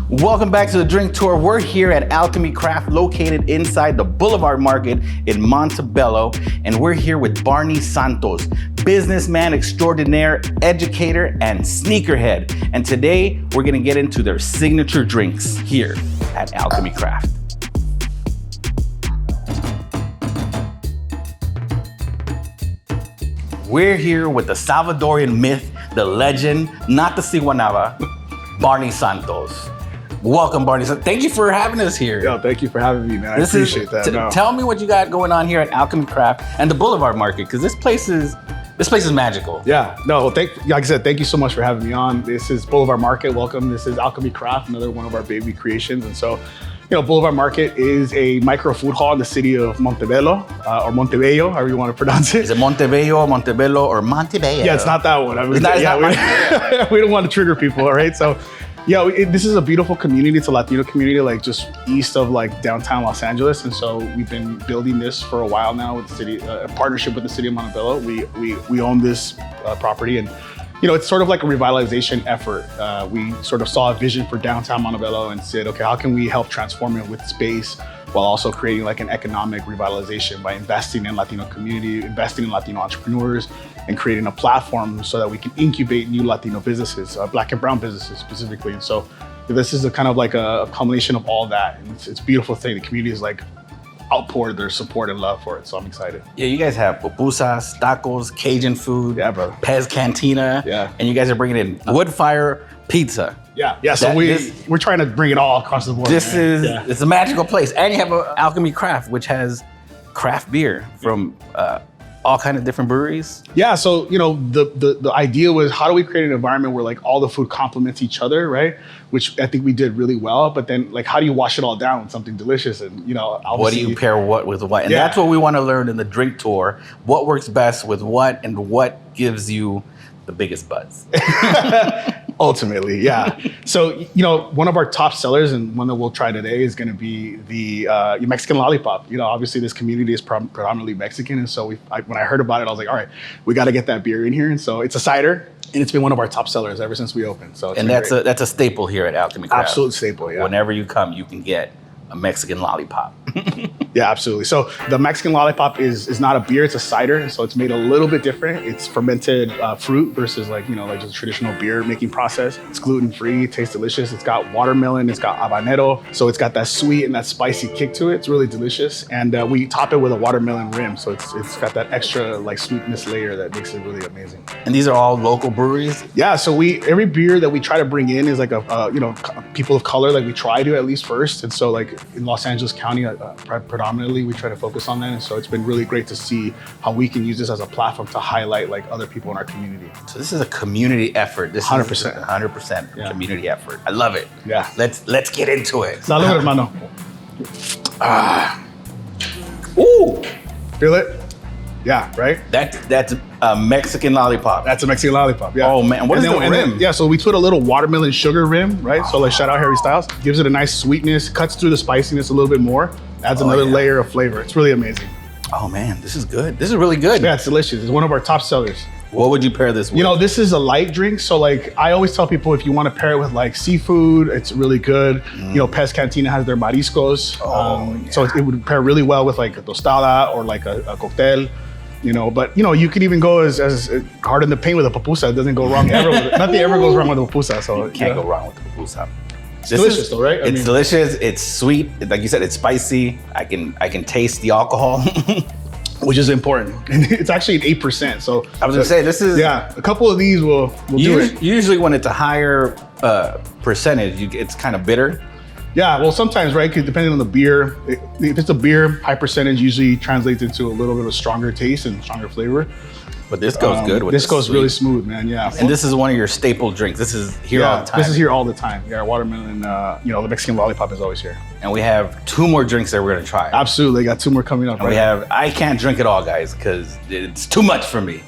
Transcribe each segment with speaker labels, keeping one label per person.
Speaker 1: Welcome back to the Drink Tour. We're here at Alchemy Craft, located inside the Boulevard Market in Montebello, and we're here with Barney Santos, businessman extraordinaire, educator, and sneakerhead. And today, we're gonna get into their signature drinks here at Alchemy Craft. We're here with the Salvadorian myth, the legend, not the Siwanava, Barney Santos. Welcome, Barney. Thank you for having us here.
Speaker 2: Yo, thank you for having me, man. I appreciate that.
Speaker 1: Tell me what you got going on here at Alchemy Craft and the Boulevard Market, because this place is magical.
Speaker 2: Yeah, no, like I said, thank you so much for having me on. This is Boulevard Market. Welcome. This is Alchemy Craft, another one of our baby creations. And so, Boulevard Market is a micro food hall in the city of Montebello, or Montebello, however you want to pronounce it.
Speaker 1: Is it Montebello, Montebello, or Montebello?
Speaker 2: Yeah, it's not that one. I mean, we don't want to trigger people, all right? So, this is a beautiful community. It's a Latino community, like just east of like downtown Los Angeles. And so we've been building this for a while now with the city, a partnership with the city of Montebello. We own this property, and it's sort of like a revitalization effort. We sort of saw a vision for downtown Montebello and said, okay, how can we help transform it with space while also creating like an economic revitalization by investing in Latino community, investing in Latino entrepreneurs, and creating a platform so that we can incubate new Latino businesses, Black and brown businesses specifically. And so this is a kind of like a culmination of all that. And it's a beautiful thing. The community is like outpoured their support and love for it. So I'm excited.
Speaker 1: Yeah, you guys have pupusas, tacos, Cajun food,
Speaker 2: yeah, brother.
Speaker 1: Pez Cantina,
Speaker 2: yeah,
Speaker 1: and you guys are bringing in wood fire pizza.
Speaker 2: Yeah. So we're trying to bring it all across the board.
Speaker 1: It's a magical place, and you have Alchemy Craft, which has craft beer from all kind of different breweries.
Speaker 2: Yeah. So the idea was, how do we create an environment where like all the food complements each other, right? Which I think we did really well. But then like, how do you wash it all down with something delicious? And
Speaker 1: what do you pair what with what? And that's what we want to learn in the Drink Tour. What works best with what, and what gives you the biggest buzz?
Speaker 2: Ultimately, yeah. So, one of our top sellers and one that we'll try today is going to be the Mexican lollipop. Obviously this community is predominantly Mexican. And so when I heard about it, I was like, all right, we got to get that beer in here. And so it's a cider, and it's been one of our top sellers ever since we opened. So that's
Speaker 1: a staple here at Alchemy Craft.
Speaker 2: Absolute staple, yeah.
Speaker 1: Whenever you come, you can get a Mexican lollipop.
Speaker 2: Yeah, absolutely. So the Mexican lollipop is not a beer, it's a cider. So it's made a little bit different. It's fermented fruit versus like just a traditional beer making process. It's gluten-free, it tastes delicious. It's got watermelon, it's got habanero. So it's got that sweet and that spicy kick to it. It's really delicious. And we top it with a watermelon rim. So it's got that extra like sweetness layer that makes it really amazing.
Speaker 1: And these are all local breweries?
Speaker 2: Yeah, so every beer that we try to bring in is like people of color, like we try to at least first. And so like in Los Angeles County, predominantly we try to focus on that. And so it's been really great to see how we can use this as a platform to highlight like other people in our community.
Speaker 1: So this is a community effort. This
Speaker 2: 100%.
Speaker 1: is 100% community effort. I love it.
Speaker 2: Yeah.
Speaker 1: Let's get into it.
Speaker 2: Salud, hermano.
Speaker 1: Ooh.
Speaker 2: Feel it? Yeah, right?
Speaker 1: That's a Mexican lollipop.
Speaker 2: That's a Mexican lollipop, yeah.
Speaker 1: Oh man, what is the rim?
Speaker 2: So we put a little watermelon sugar rim, right? So like shout out Harry Styles. Gives it a nice sweetness, cuts through the spiciness a little bit more, adds another layer of flavor. It's really amazing.
Speaker 1: Oh man, this is good. This is really good.
Speaker 2: Yeah, it's delicious. It's one of our top sellers.
Speaker 1: What would you pair this with?
Speaker 2: This is a light drink. So like I always tell people, if you want to pair it with like seafood, it's really good. Pez Cantina has their mariscos. So it would pair really well with like a tostada or like a cocktail. But you can even go as hard in the paint with a pupusa. It doesn't go wrong ever. Nothing ever goes wrong with a pupusa. So
Speaker 1: you can't go wrong with the pupusa.
Speaker 2: It's delicious though, right?
Speaker 1: It's delicious. It's sweet. Like you said, it's spicy. I can taste the alcohol,
Speaker 2: which is important. And it's actually an 8%. So
Speaker 1: I was gonna say this is
Speaker 2: a couple of these will do it.
Speaker 1: Usually when it's a higher percentage, it's kind of bitter.
Speaker 2: Yeah, well, sometimes, right? Because depending on the beer, if it's a beer, high percentage usually translates into a little bit of stronger taste and stronger flavor.
Speaker 1: But this goes good with
Speaker 2: this goes really smooth, man. Yeah.
Speaker 1: And this is one of your staple drinks. This is here all the time.
Speaker 2: This is here all the time. Yeah, watermelon, the Mexican lollipop is always here.
Speaker 1: And we have 2 more drinks that we're gonna try.
Speaker 2: Absolutely, got 2 more coming up.
Speaker 1: And I can't drink it all, guys, because it's too much for me.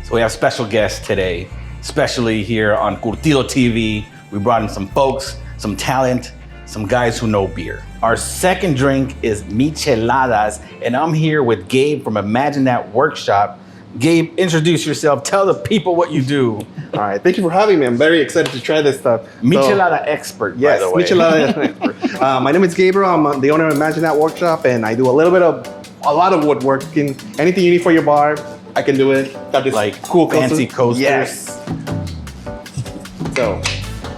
Speaker 1: So we have special guests today, especially here on Curtido TV. We brought in some folks, some talent, some guys who know beer. Our second drink is micheladas, and I'm here with Gabe from Imagine That Workshop. Gabe, introduce yourself. Tell the people what you do.
Speaker 3: All right, thank you for having me. I'm very excited to try this stuff.
Speaker 1: Michelada expert,
Speaker 3: Yes,
Speaker 1: by the way.
Speaker 3: Michelada expert. My name is Gabriel. I'm the owner of Imagine That Workshop, and I do a lot of woodworking. Anything you need for your bar, I can do it. Got this
Speaker 1: Like
Speaker 3: cool
Speaker 1: fancy coasters.
Speaker 3: Yes. So,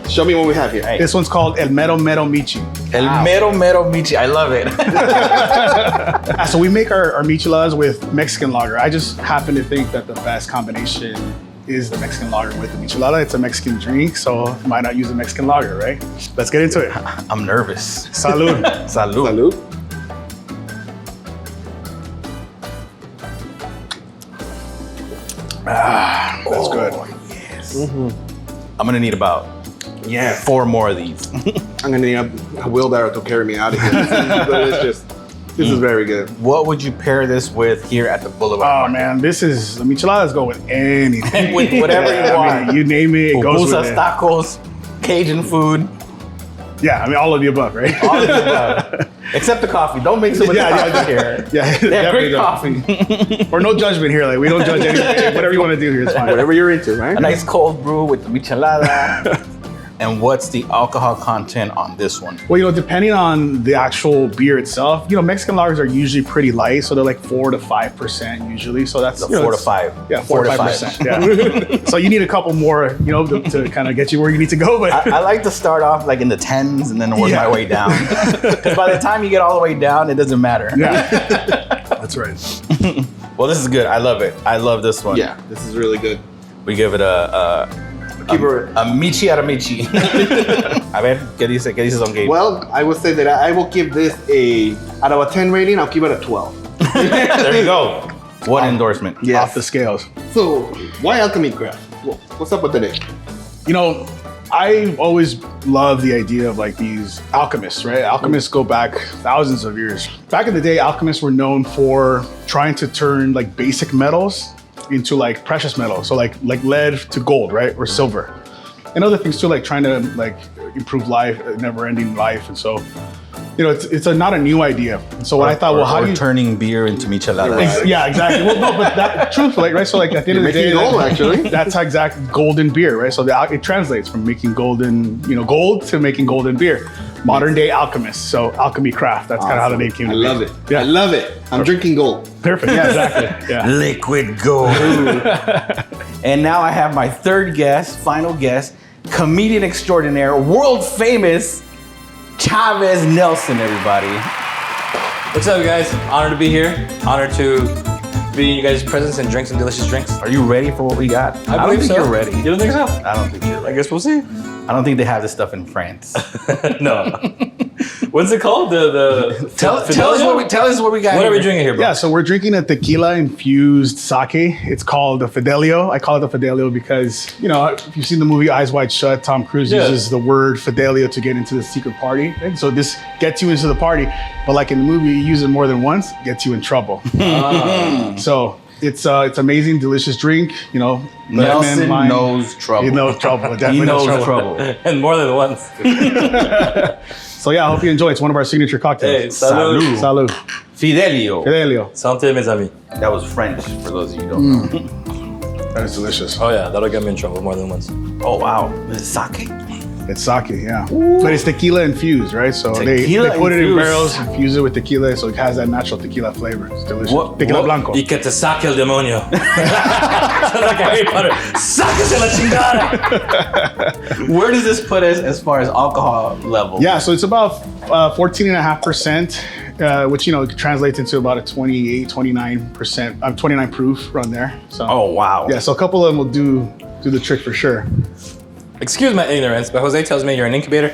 Speaker 3: show me what we have here.
Speaker 1: Hey.
Speaker 2: This one's called El Mero Mero Michi.
Speaker 1: El Mero Mero Michi. I love it.
Speaker 2: So we make our micheladas with Mexican lager. I just happen to think that the best combination is the Mexican lager with the michelada. It's a Mexican drink, so why not use a Mexican lager, right? Let's get into it.
Speaker 1: I'm nervous.
Speaker 2: Salud.
Speaker 1: Salud.
Speaker 3: Salud.
Speaker 2: That's good.
Speaker 1: Yes. I'm gonna need about
Speaker 3: Yes.
Speaker 1: 4 more of these.
Speaker 3: I'm gonna need a wheelbarrow to carry me out of here. This is delicious. This is very good.
Speaker 1: What would you pair this with here at the Boulevard?
Speaker 2: Oh
Speaker 1: Market?
Speaker 2: man, the micheladas go with anything.
Speaker 1: With whatever you
Speaker 2: I
Speaker 1: want.
Speaker 2: mean, you name it, it goes with
Speaker 1: Pupusas,
Speaker 2: it.
Speaker 1: tacos, Cajun food,
Speaker 2: Yeah, I mean all of the above, right?
Speaker 1: all of the above. Except the coffee. Don't mix it with the coffee here.
Speaker 2: Yeah,
Speaker 1: They have great
Speaker 2: definitely
Speaker 1: coffee.
Speaker 2: Or no judgment here. Like we don't judge anything. Whatever you want to do here is fine.
Speaker 3: Whatever you're into, right?
Speaker 1: A nice cold brew with the michelada. And what's the alcohol content on this one?
Speaker 2: Well, depending on the actual beer itself, Mexican lagers are usually pretty light, so they're like 4 to 5% usually. So that's
Speaker 1: 4 to 5.
Speaker 2: Yeah, 4 to 5%. Yeah. So you need a couple more, to kind of get you where you need to go. But
Speaker 1: I like to start off like in the 10s and then work my way down. Because by the time you get all the way down, it doesn't matter.
Speaker 2: yeah, that's right.
Speaker 1: Well, this is good. I love it. I love this one.
Speaker 3: Yeah, this is really good.
Speaker 1: We give it a Michi a Michi. A ver, ¿qué dices on Gabe?
Speaker 3: Well, I would say that I will give this out of a 10 rating, I'll give it a 12.
Speaker 1: There you go. What endorsement?
Speaker 3: Yes.
Speaker 2: Off the scales.
Speaker 3: So, why Alchemy Craft? What's up with the name?
Speaker 2: I always love the idea of like these alchemists, right? Alchemists go back thousands of years. Back in the day, alchemists were known for trying to turn like basic metals into like precious metals. So like lead to gold, right? Or silver. And other things too, like trying to like improve life, never-ending life. And so, it's not a new idea. And so what I thought, how do you
Speaker 1: turning beer into michelada?
Speaker 3: Right.
Speaker 2: Yeah, exactly. Well, no, but that truthfully, right? So like at the end of the day,
Speaker 3: Making gold, actually.
Speaker 2: that's how exact golden beer, right? So it translates from making golden, gold to making golden beer. Modern day alchemists. So Alchemy Craft. That's kind of how the name came to
Speaker 3: I
Speaker 2: be.
Speaker 3: love it.
Speaker 2: Yeah.
Speaker 3: I love it. I'm drinking gold.
Speaker 2: Perfect. Yeah, exactly. Yeah.
Speaker 1: Liquid gold. And now I have my third guest, final guest, comedian extraordinaire, world famous Chavez Nelson, everybody.
Speaker 4: What's up, guys? Honored to be here. Honored to be in you guys' presence and drink some delicious drinks.
Speaker 1: Are you ready for what we got? I don't
Speaker 4: believe
Speaker 1: think
Speaker 4: so.
Speaker 1: you're ready.
Speaker 4: You don't think so?
Speaker 1: I don't think you're
Speaker 4: I
Speaker 1: ready.
Speaker 4: guess we'll see.
Speaker 1: I don't think they have this stuff in France.
Speaker 4: No. What's it called?
Speaker 1: Tell us what we got.
Speaker 4: What are we
Speaker 1: here.
Speaker 4: drinking here, bro?
Speaker 2: Yeah, so we're drinking a tequila infused sake. It's called the Fidelio. I call it the Fidelio because, if you've seen the movie Eyes Wide Shut, Tom Cruise
Speaker 4: Yeah.
Speaker 2: uses the word Fidelio to get into the secret party. Right? So this gets you into the party, but like in the movie, you use it more than once, gets you in trouble. So it's amazing, delicious drink.
Speaker 1: Nelson knows trouble.
Speaker 2: He knows trouble.
Speaker 1: He
Speaker 2: Definitely
Speaker 1: knows trouble.
Speaker 4: And more than once.
Speaker 2: So yeah, I hope you enjoy. It's one of our signature
Speaker 4: Hey,
Speaker 2: cocktails.
Speaker 4: salud.
Speaker 2: Salud.
Speaker 1: Fidelio.
Speaker 2: Fidelio.
Speaker 4: Santé, mes amis.
Speaker 1: That was French, for those of you who don't know.
Speaker 2: That is delicious.
Speaker 4: Oh yeah, that'll get me in trouble more than once.
Speaker 1: Oh, wow. This is sake?
Speaker 2: It's sake, yeah. But it's tequila infused, right? So they
Speaker 1: Tequila
Speaker 2: put it in
Speaker 1: infused.
Speaker 2: barrels, infuse it with tequila, so it has that natural tequila flavor. It's delicious. Tequila blanco.
Speaker 4: Y que te saque el demonio. Sounds like Harry Potter. Sáquese la chingada.
Speaker 1: Where does this put us as far as alcohol level?
Speaker 2: Yeah, so it's about 14.5%, which translates into about a 29%, 29 proof run there. So
Speaker 1: Oh, wow.
Speaker 2: yeah, so a couple of them will do the trick for sure.
Speaker 4: Excuse my ignorance, but Jose tells me you're an incubator.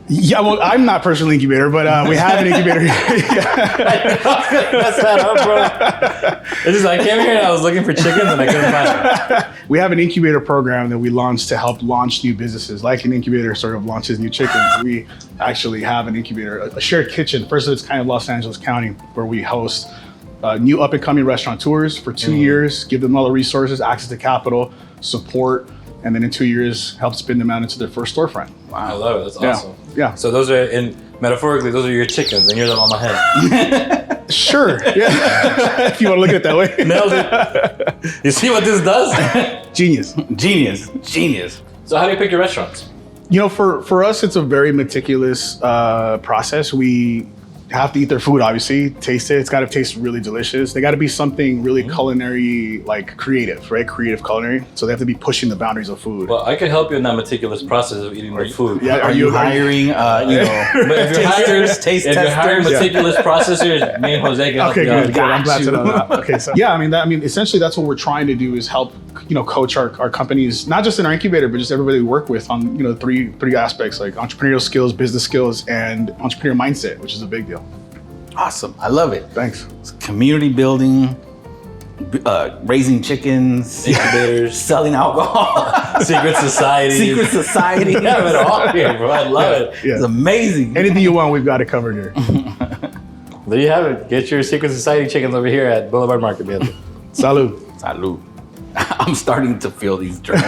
Speaker 2: Yeah, well, I'm not personally incubator, but we have an incubator here.
Speaker 4: That's that up, bro. It's just I came here and I was looking for chickens and I couldn't find them.
Speaker 2: We have an incubator program that we launched to help launch new businesses. Like an incubator sort of launches new chickens, we actually have an incubator, a shared kitchen, first of its kind of Los Angeles County, where we host new up-and-coming restaurateurs for 2 years, give them all the resources, access to capital, support, and then in 2 years, help spin them out into their first storefront.
Speaker 4: I love it. That's
Speaker 2: Yeah.
Speaker 4: awesome.
Speaker 2: Yeah.
Speaker 4: So those are metaphorically, those are your chickens, and you're the mama hen.
Speaker 2: Sure. Yeah. If you want to look at it that way.
Speaker 4: Nailed it. You see what this does?
Speaker 2: Genius.
Speaker 1: Genius.
Speaker 4: So how do you pick your restaurants?
Speaker 2: You know, for us, it's a very meticulous process. We have to eat their food, obviously, taste it. It's got to taste really delicious. They got to be something really culinary, like creative, right? Creative culinary. So they have to be pushing the boundaries of food.
Speaker 4: Well, I can help you in that meticulous process of eating the food.
Speaker 2: Yeah,
Speaker 1: Are you hiring,
Speaker 4: But if you're hiring meticulous processors, me and Jose can help
Speaker 2: Okay,
Speaker 4: you out.
Speaker 2: good. I'm glad to know that. Okay, so yeah, I mean, essentially, that's what we're trying to do is help, coach our companies, not just in our incubator, but just everybody we work with on, three aspects like entrepreneurial skills, business skills, and entrepreneur mindset, which is a big deal.
Speaker 1: Awesome. I love it.
Speaker 2: Thanks.
Speaker 1: It's community building, raising chickens,
Speaker 4: Incubators,
Speaker 1: selling alcohol,
Speaker 4: secret societies.
Speaker 1: secret society.
Speaker 4: We have it all here, bro. I love it.
Speaker 2: Yeah.
Speaker 1: It's amazing.
Speaker 2: Anything you want, we've got it covered here.
Speaker 4: There you have it. Get your secret society chickens over here at Boulevard Market, man.
Speaker 2: Salud.
Speaker 1: Salud. I'm starting to feel these drinks.